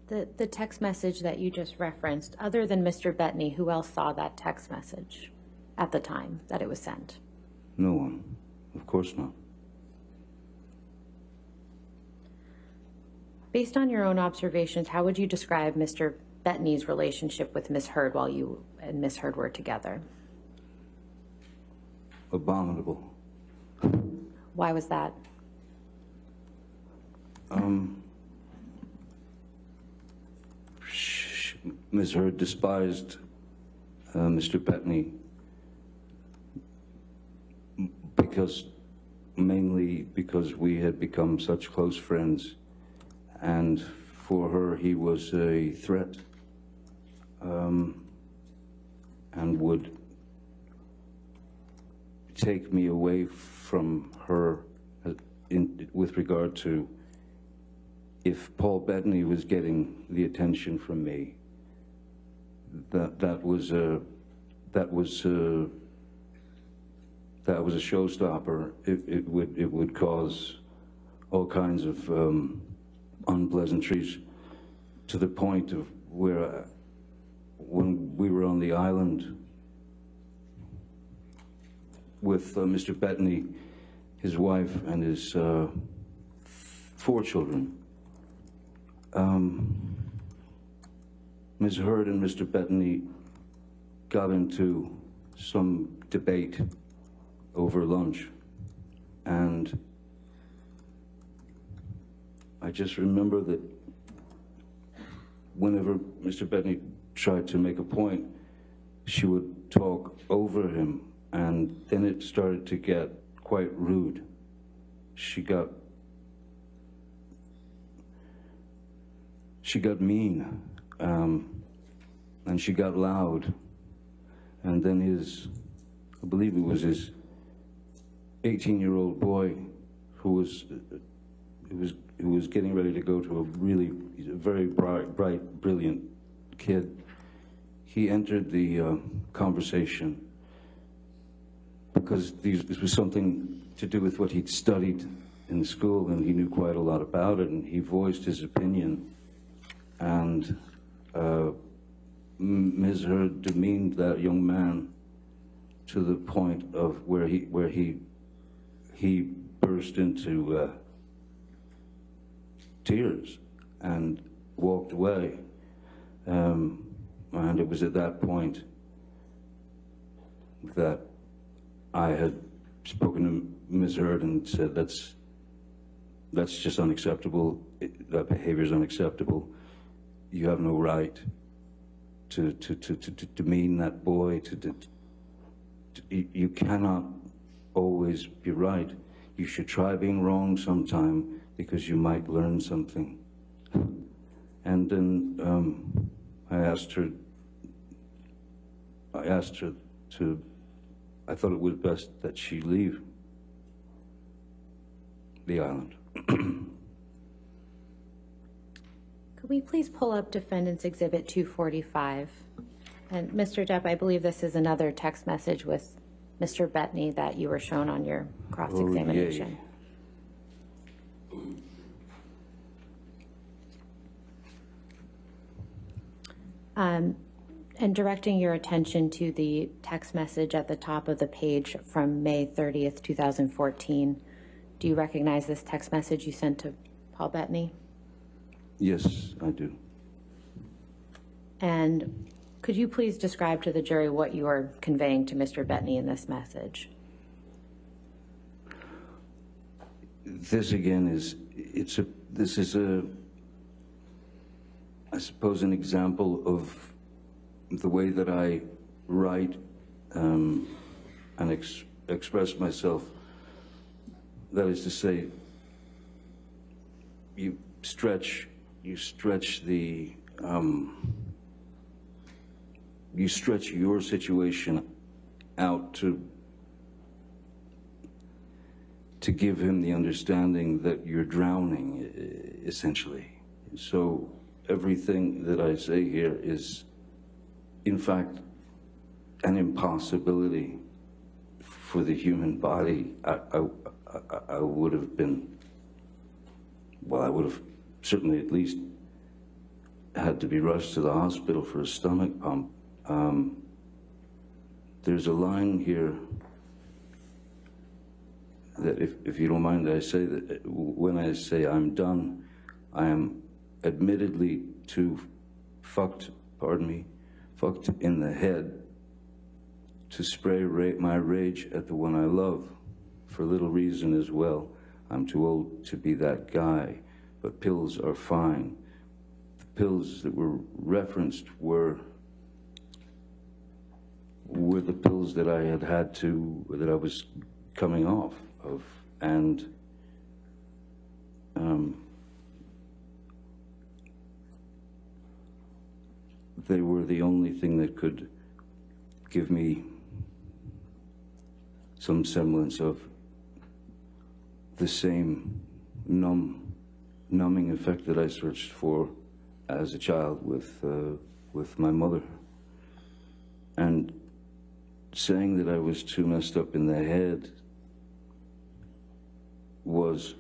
The text message that you just referenced, other than Mr. Bettany, who else saw that text message at the time that it was sent? No one. Of course not. Based on your own observations, how would you describe Mr. Bettany's relationship with Ms. Heard while you and Ms. Heard were together? Abominable. Why was that? Ms. Heard despised Mr. Bettany mainly because we had become such close friends, and for her he was a threat, and would take me away from her with regard to if Paul Bettany was getting the attention from me. That was a showstopper. It would cause all kinds of unpleasantries, to the point of where when we were on the island with Mr. Bettany, his wife, and his 4 children, Ms. Heard and Mr. Bettany got into some debate over lunch, and I just remember that whenever Mr. Bettany tried to make a point, she would talk over him, and then it started to get quite rude. She got mean, and she got loud, and then I believe it was his 18-year-old boy who was getting ready to go to he's a very bright, brilliant kid. He entered the conversation because this was something to do with what he'd studied in school, and he knew quite a lot about it, and he voiced his opinion. And Ms. Heard demeaned that young man to the point of where he burst into tears and walked away. And it was at that point that I had spoken to Ms. Heard and said, that's just unacceptable. That behavior is unacceptable. You have no right to demean that boy. You cannot always be right. You should try being wrong sometime, because you might learn something. And then I asked her to, I thought it was best that she leave the island. Could we please pull up Defendant's Exhibit 245? And Mr. Depp, I believe this is another text message with Mr. Bettany that you were shown on your cross-examination. And directing your attention to the text message at the top of the page from May 30th, 2014, do you recognize this text message you sent to Paul Bettany? Yes, I do. And could you please describe to the jury what you are conveying to Mr. Bettany in this message? This again is, I suppose, an example of the way that I write and express myself. That is to say, you stretch your situation out to give him the understanding that you're drowning, essentially. So everything that I say here is, in fact, an impossibility for the human body. I would have been, well, I would have certainly at least had to be rushed to the hospital for a stomach pump. There's a line here that, if you don't mind, I say that when I say I'm done, I am admittedly too fucked in the head to spray my rage at the one I love, for little reason as well. I'm too old to be that guy, but pills are fine. The pills that were referenced were the pills that I that I was coming off of, and they were the only thing that could give me some semblance of the same numbing effect that I searched for as a child with my mother. And saying that I was too messed up in the head was,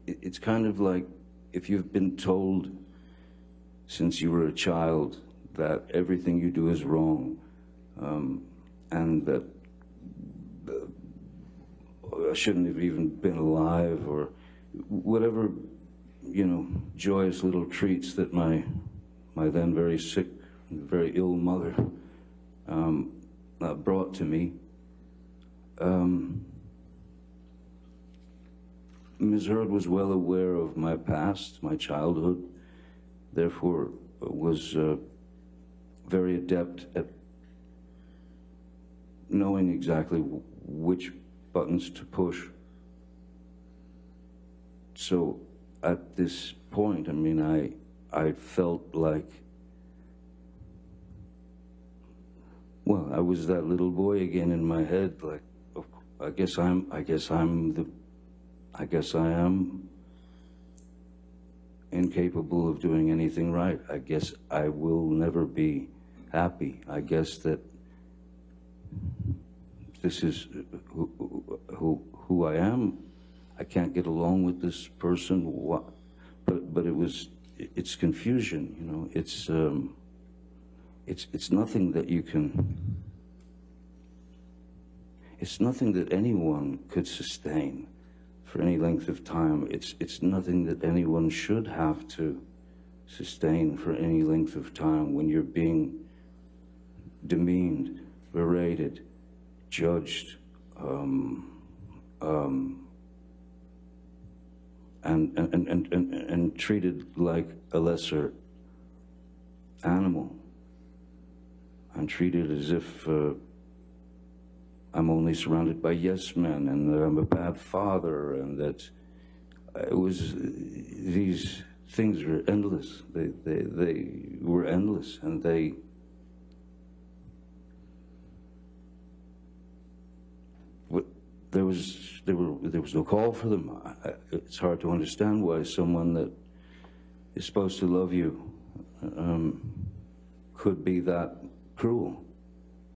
it's kind of like if you've been told since you were a child that everything you do is wrong, and that I shouldn't have even been alive, or whatever, you know, joyous little treats that my then very sick, very ill mother brought to me. Ms. Heard was well aware of my past, my childhood, therefore was very adept at knowing exactly which buttons to push. So at this point, I mean, I felt like, well, I was that little boy again in my head, like, I guess I am incapable of doing anything right. I guess I will never be happy. I guess that this is who I am. I can't get along with this person. But it's confusion, you know. It's nothing that you can. It's nothing that anyone could sustain for any length of time. It's nothing that anyone should have to sustain for any length of time when you're being demeaned, berated, judged, and treated like a lesser animal, and treated as if I'm only surrounded by yes men, and that I'm a bad father, and that these things are endless. They were endless, and there was no call for them. It's hard to understand why someone that is supposed to love you could be that cruel.